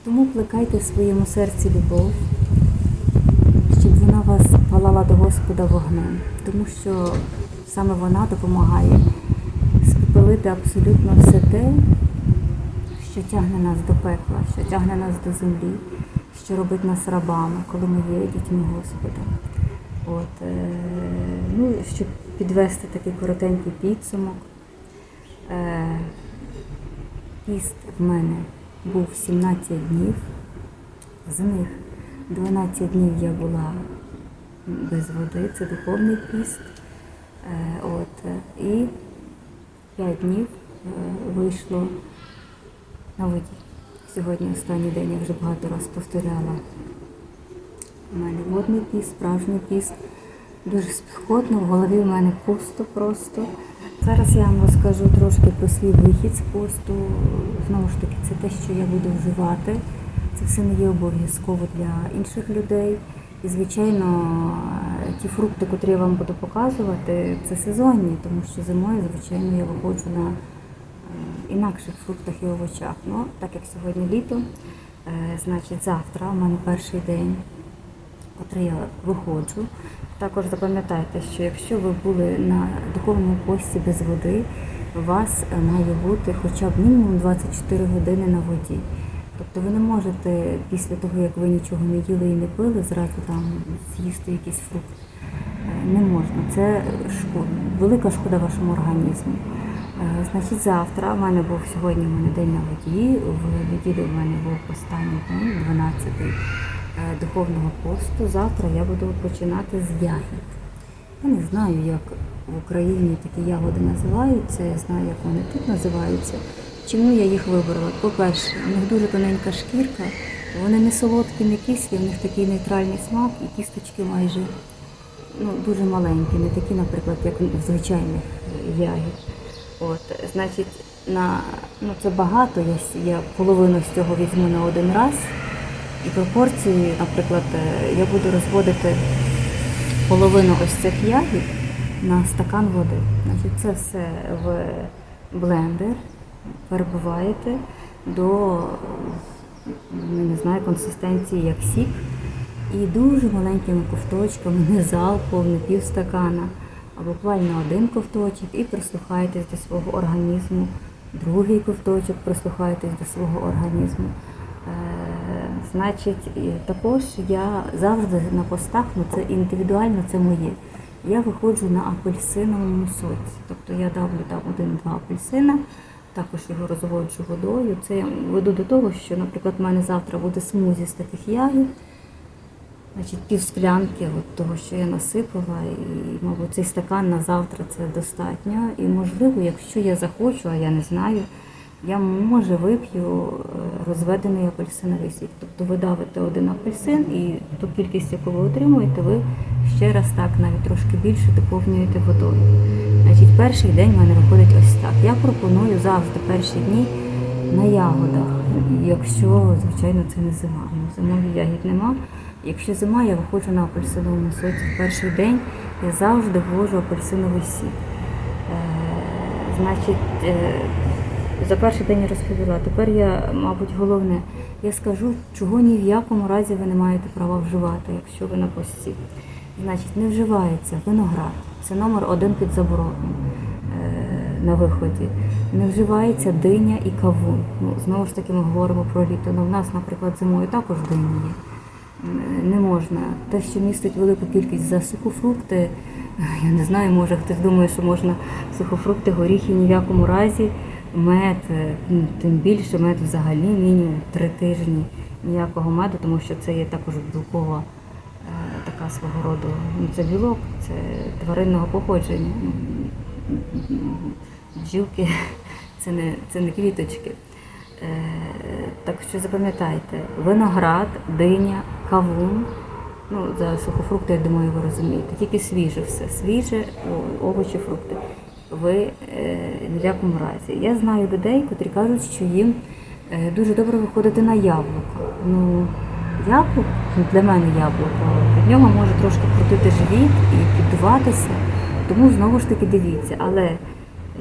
Тому плекайте в своєму серці любов, щоб вона вас палала до Господа вогнем, тому що саме вона допомагає спопелити абсолютно все те, що тягне нас до пекла, що тягне нас до землі, що робить нас рабами, коли ми є дітьми Господа. Щоб підвести такий коротенький підсумок, піст в мене був 17 днів, з них 12 днів я була без води, це духовний піст, і 5 днів вийшло на воді. Сьогодні останній день, я вже багато разів повторяла. У мене водний піст, справжній піст. Дуже спекотно, в голові в мене пусто просто. Зараз я вам розкажу трошки про свій вихід з посту. Знову ж таки, це те, що я буду вживати. Це все не є обов'язково для інших людей. І, звичайно, ті фрукти, котрі я вам буду показувати, це сезонні, тому що зимою, звичайно, я виходжу на інакших фруктах і овочах. Ну, так як сьогодні літо, значить завтра у мене перший день, котрий я виходжу. Також запам'ятайте, що якщо ви були на духовному пості без води, у вас має бути хоча б мінімум 24 години на воді. Тобто ви не можете після того, як ви нічого не їли і не пили, зразу там з'їсти якийсь фрукт. Не можна. Це велика шкода вашому організму. Значить, завтра, сьогодні в мене день на воді, в неділю в мене був останній день, 12-й духовного посту. Завтра я буду починати з ягід. Я не знаю, як в Україні такі ягоди називаються, я знаю, як вони тут називаються. Чому я їх вибрала? По-перше, у них дуже тоненька шкірка, вони не солодкі, не кислі, в них такий нейтральний смак і кісточки майже дуже маленькі, не такі, наприклад, як в звичайних ягід. Значить, це багато, я половину з цього візьму на один раз. І пропорції, наприклад, я буду розводити половину ось цих ягід на стакан води. Значить, це все в блендер перебиваєте до, консистенції як сік. І дуже маленькими ковточками, не залпом, не півстакана, а буквально один ковточок і прислухайтесь до свого організму. Другий ковточок прислухайтесь до свого організму. Значить, також я завжди на постах, це індивідуально, це моє. Я виходжу на апельсиновому соці. Тобто я давлю там 1-2 апельсина, також його розводжу водою. Це я веду до того, що, наприклад, в мене завтра буде смузі з таких ягід. Значить, півсклянки того, що я насипала, і, мабуть, цей стакан на завтра це достатньо. І, можливо, якщо я захочу, а я не знаю, я, може, вип'ю розведений апельсиновий сік. Тобто ви давите один апельсин і ту кількість, яку ви отримуєте, ви ще раз так, навіть трошки більше доповнюєте водою. Значить, перший день в мене виходить ось так. Я пропоную завжди перші дні на ягодах, якщо, звичайно, це не зима. Зимові ягід нема. Якщо зима, я виходжу на апельсиновому соці. В перший день я завжди ввожу апельсиновий сік. Значить, за перший день я розповіла. Тепер я, мабуть, головне, я скажу, чого ні в якому разі ви не маєте права вживати, якщо ви на пості. Значить, не вживається виноград. Це номер 1 під забороною на виході. Не вживається диня і кавун. Знову ж таки, ми говоримо про літо. В нас, наприклад, зимою також дині є. Не можна. Те, що містить велику кількість за сухофрукти, я не знаю, може хтось думає, що можна сухофрукти, горіхи ні в якому разі, мед, тим більше мед взагалі мінімум 3 тижні ніякого меду, тому що це є також білкова така свого роду, це білок, це тваринного походження. Бджілки, це не квіточки. Так що запам'ятайте, виноград, диня, кавун, за сухофрукти, я думаю, ви розумієте, тільки свіже все, свіже, овочі, фрукти. Ви ні в якому разі. Я знаю людей, котрі кажуть, що їм дуже добре виходити на яблуко. Яблуко, для мене яблуко, від нього може трошки крутити живіт і піддуватися, тому знову ж таки дивіться, але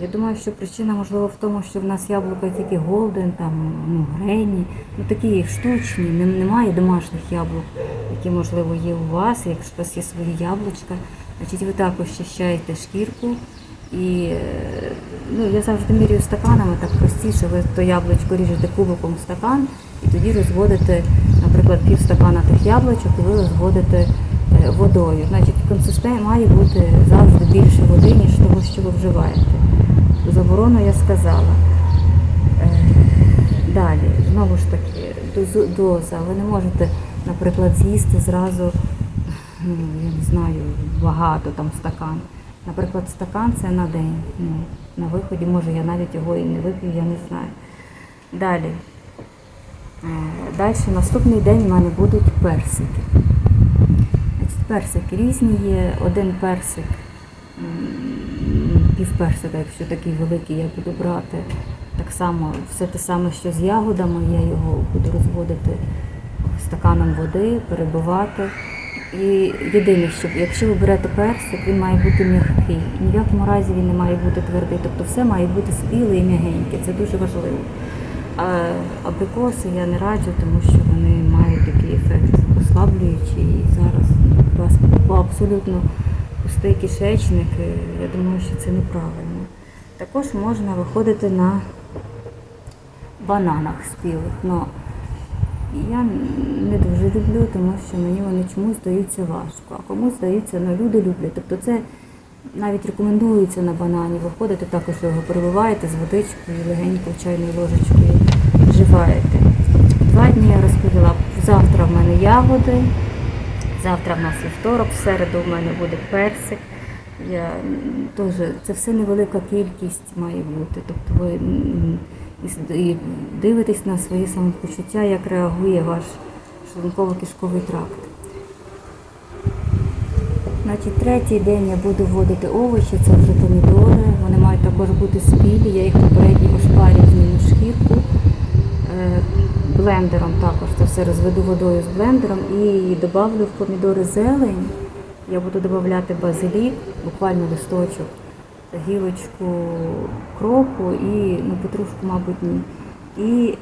Я думаю, що причина, можливо, в тому, що в нас яблука тільки Голден, там, Гренні, такі штучні, немає домашніх яблук, які, можливо, є у вас, якщо у вас є свої яблучка. Значить, ви також чищаєте шкірку. І я завжди міряю стаканами, так простіше, ви то яблучко ріжете кубиком в стакан і тоді розводите, наприклад, пів стакана тих яблучок і ви розводите водою. Значить, консистенція має бути завжди більше води, ніж того, що ви вживаєте. Заборону я сказала. Далі, знову ж таки, доза. Ви не можете, наприклад, з'їсти зразу, я не знаю, багато там стакан. Наприклад, стакан це на день. На виході, може, я навіть його і не вип'ю, я не знаю. Далі, наступний день в мене будуть персики. Персики різні є. Один персик, півперсика, якщо такий великий, я буду брати. Так само, все те саме, що з ягодами, я його буду розводити стаканом води, перебивати. І єдине, що якщо ви берете персик, він має бути м'який. Ні в якому разі він не має бути твердий. Тобто все має бути спіле і м'ягеньке. Це дуже важливо. А абрикоси я не раджу, тому що вони мають такий ефект послаблюючий. І зараз у вас абсолютно пустий кишечник. Я думаю, що це неправильно. Також можна виходити на бананах спілих. Я не дуже люблю, тому що мені вони чомусь здаються важко, а комусь здаються, люди люблять. Тобто це навіть рекомендується на банані виходити, також його перебиваєте з водичкою, легенько чайною ложечкою вживаєте. 2 дні я розповіла. Завтра в мене ягоди, завтра в нас вівторок, в середу в мене буде персик. Це все невелика кількість має бути. Тобто ви і дивитесь на свої самопочуття, як реагує ваш шлунково-кишковий тракт. Значить, 3-й день я буду вводити овочі, це вже помідори. Вони мають також бути спілі, я їх попередньо ошпарю, зніму шкірку. Блендером також це все розведу водою з блендером і добавлю в помідори зелень. Я буду додавати базилік, буквально листочок, гілочку кропу і петрушку, мабуть, ні. І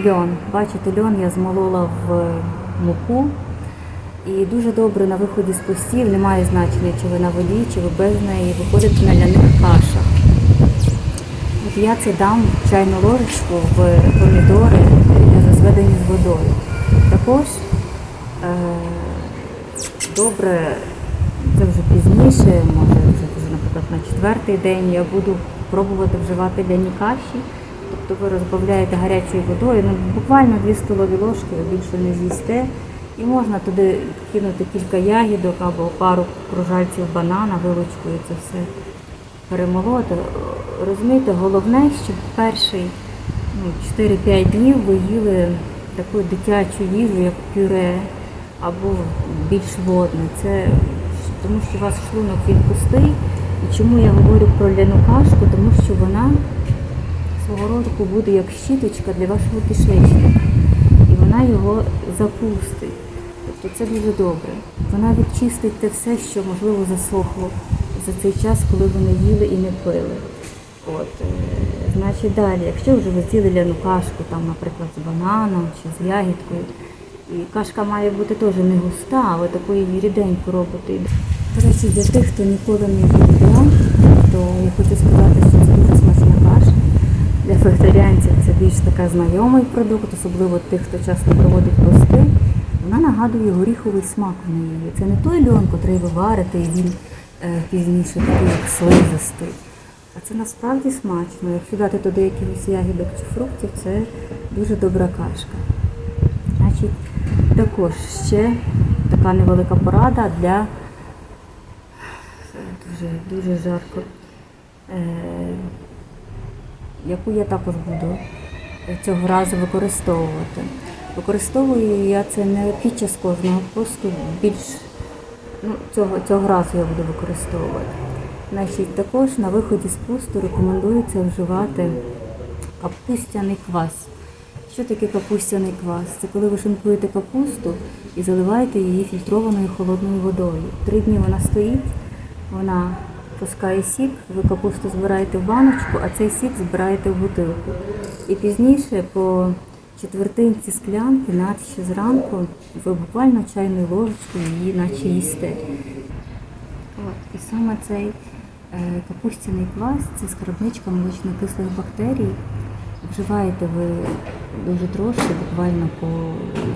льон. Бачите, льон я змолола в муку. І дуже добре на виході з постів, немає значення, чи ви на воді, чи ви без неї, виходите на ляних кашах. От я це дам чайну ложечку в помідори, розведені з водою. Також добре, це вже пізніше, може вже, наприклад, на 4-й день я буду пробувати вживати ляні каші. Тобто ви розбавляєте гарячою водою, буквально 2 столові ложки, ви більше не з'їсте. І можна туди кинути кілька ягідок або пару кружальців банана, вилочкою це все перемолоти. Розумієте, головне, щоб перші 4-5 днів ви їли таку дитячу їжу, як пюре, або більш водне. Це тому що у вас шлунок він пустий. І чому я говорю про ляну кашку? Тому що вона свого роду буде як щіточка для вашого кишечника. І вона його запустить. Тобто це дуже добре. Вона відчистить те все, що, можливо, засохло за цей час, коли ви не їли і не пили. Значить, далі, якщо вже ви з'їли ляну кашку, там, наприклад, з бананом чи з ягідкою, і кашка має бути теж не густа, а ви таку її ріденьку робите. До речі, для тих, хто ніколи не їв, то я хочу сказати, що це дуже смачна каша. Для вегетаріанців це більш така знайомий продукт, особливо тих, хто часто проводить пости. Вона нагадує горіховий смак в неї. Це не той льон, котрий ви варите, і він пізніше такий, як слизистий. А це насправді смачно. Якщо дати туди якихось ягідок чи фруктів, це дуже добра кашка. Значить, також ще така невелика порада для дуже жарко, яку я також буду цього разу використовувати. Використовую я це не під час кожного посту, цього разу я буду використовувати. Значить, також на виході з посту рекомендується вживати капустяний квас. Що таке капустяний квас? Це коли ви шинкуєте капусту і заливаєте її фільтрованою холодною водою. 3 дні вона стоїть, вона пускає сік, ви капусту збираєте в баночку, а цей сік збираєте в бутилку. І пізніше по четвертинці склянки, наче зранку, ви буквально чайною ложечкою її наче їсте. От. І саме цей капустяний квас – це скарбничка молочно-кислих бактерій. Вживаєте ви дуже трошки, буквально по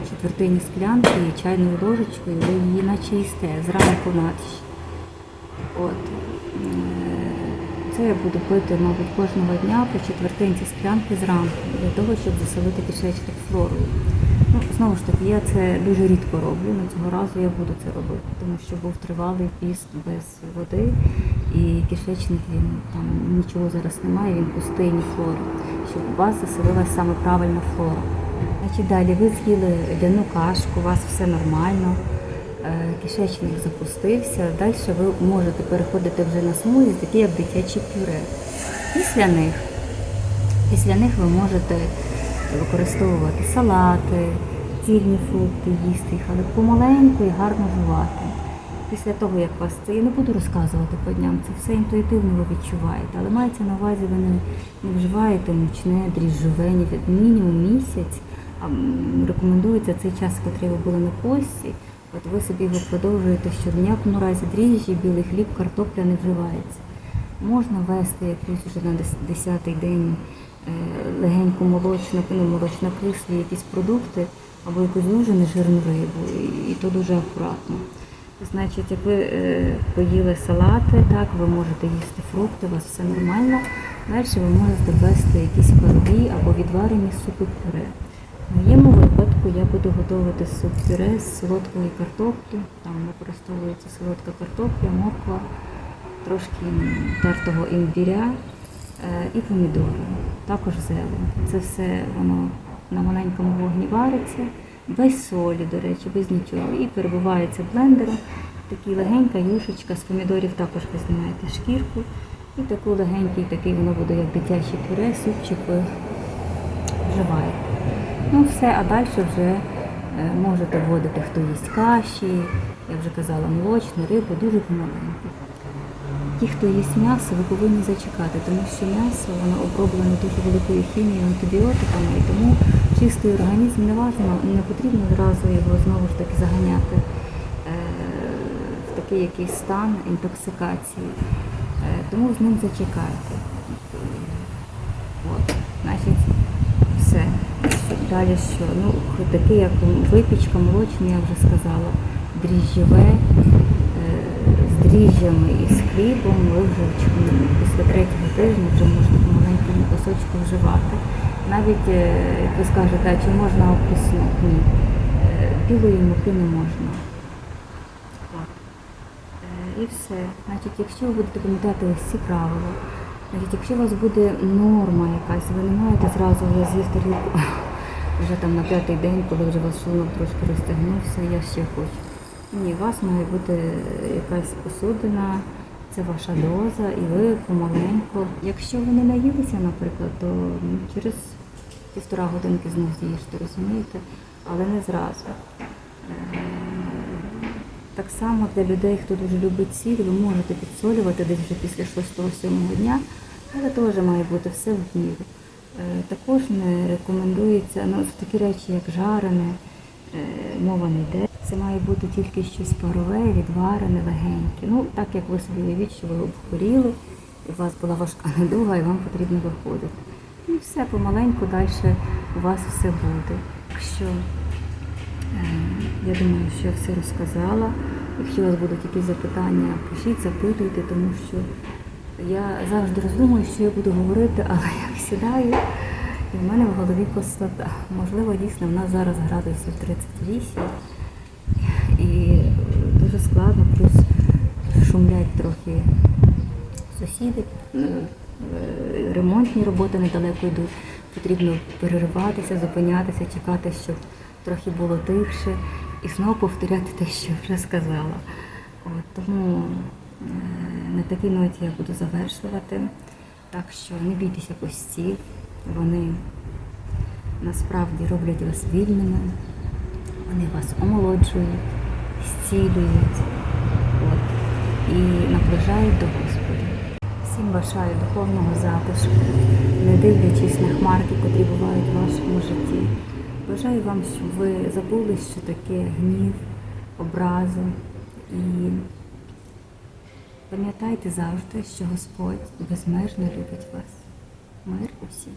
четвертині склянки і чайною ложечкою, ви її наче їсте, зранку наче. От. Це я буду пити, мабуть, кожного дня по четвертинці склянки зранку, для того, щоб засолити кишечник флорою. Ну, знову ж таки, я це дуже рідко роблю, але цього разу я буду це робити, тому що був тривалий піст без води, і кишечник, він там нічого зараз немає, він пустий, ні флори, щоб у вас заселилася саме правильна флора. Значить, далі ви з'їли ляну кашку, у вас все нормально, кишечник запустився, далі ви можете переходити вже на смузі, такі як дитячі пюре. Після них ви можете використовувати салати, цільні фрукти, їсти їх, але помаленьку і гарно жувати. Після того, як вас це, я не буду розказувати по дням, це все інтуїтивно ви відчуваєте, але мається на увазі, ви не вживаєте мучне, дріжджове, мінімум місяць, а рекомендується цей час, котрий ви були на пості, от ви собі його продовжуєте, що в ніякому разі дріжджі, білий хліб, картопля не вживається. Можна вести якусь вже на 10-й день легеньку молочно-кислі якісь продукти, або якусь дуже нежирну рибу, і то дуже акуратно. Значить, як ви поїли салати, так, ви можете їсти фрукти, у вас все нормально. Далі ви можете ввести якісь парові або відварені супи-пюре. В моєму випадку я буду готувати суп-пюре з солодкої картоплі. Там використовується солодка картопля, морква, трошки тертого імбіря і помідори, також зелень. Це все воно на маленькому вогні вариться, без солі, до речі, без нічого. І перебивається блендером. Така легенька юшечка, з помідорів також ви знімаєте шкірку. І таку легенький, такий воно буде як дитяче пюре, супчик ви вживаєте. Ну все, а далі вже можете вводити, хто їсть каші, я вже казала, молочну, рибу, дуже помаленьку. Ті, хто їсть м'ясо, ви повинні зачекати, тому що м'ясо, воно оброблене дуже великою хімією, антибіотиками, і тому чистий організм не потрібно одразу його знову ж таки заганяти в такий якийсь стан інтоксикації. Тому з ним зачекайте. От, значить, все. Далі що? Ну, таке як випічка молочна, я вже сказала, дріжджове, з дріжджами і з хлібом, ви вже після 3-го тижня вже можете по маленькому кусочку вживати. Навіть, як ви скажете, а чи можна окисну? Ні. Білої муки не можна. І все. Значить, якщо ви будете пам'ятати ось ці правила, значить, якщо у вас буде норма якась, ви не маєте зразу вже з'їсти рибу вже там на 5-й день, коли вже ваш шлунок трошки розтягнувся, я ще хочу. Ні, у вас має бути якась посудина, це ваша доза, і ви помаленьку. Якщо ви не наїлися, наприклад, то через 1,5 годинки знов з'їжте, розумієте? Але не зразу. Так само для людей, хто дуже любить сіль, ви можете підсолювати десь вже після 6-7 дня, але теж має бути все в міру. Також не рекомендується, такі речі, як жарене, мова не йде. Це має бути тільки щось парове, відварене, легеньке. Ну, так як ви собі уявіть, що ви обхворіли, у вас була важка недуга і вам потрібно виходити. І все, помаленьку далі у вас все буде. Якщо, я думаю, що я все розказала. Якщо у вас будуть якісь запитання, пишіть, запитуйте, тому що я завжди роздумую, що я буду говорити, але я сідаю, і в мене в голові пустота. Можливо, дійсно, в нас зараз градусів 38, і дуже складно, плюс шумлять трохи сусіди, ремонтні роботи недалеко йдуть, потрібно перериватися, зупинятися, чекати, щоб трохи було тихше, і знову повторяти те, що вже сказала. Тому на такій ноті я буду завершувати. Так що не бійтеся постів, вони насправді роблять вас вільними, вони вас омолоджують, зцілюють. і наближають до Господа. Всім бажаю духовного затишку, не дивлячись на хмарки, котрі бувають в вашому житті. Бажаю вам, щоб ви забули, що таке гнів, образи. І пам'ятайте завжди, що Господь безмежно любить вас. Мир усім.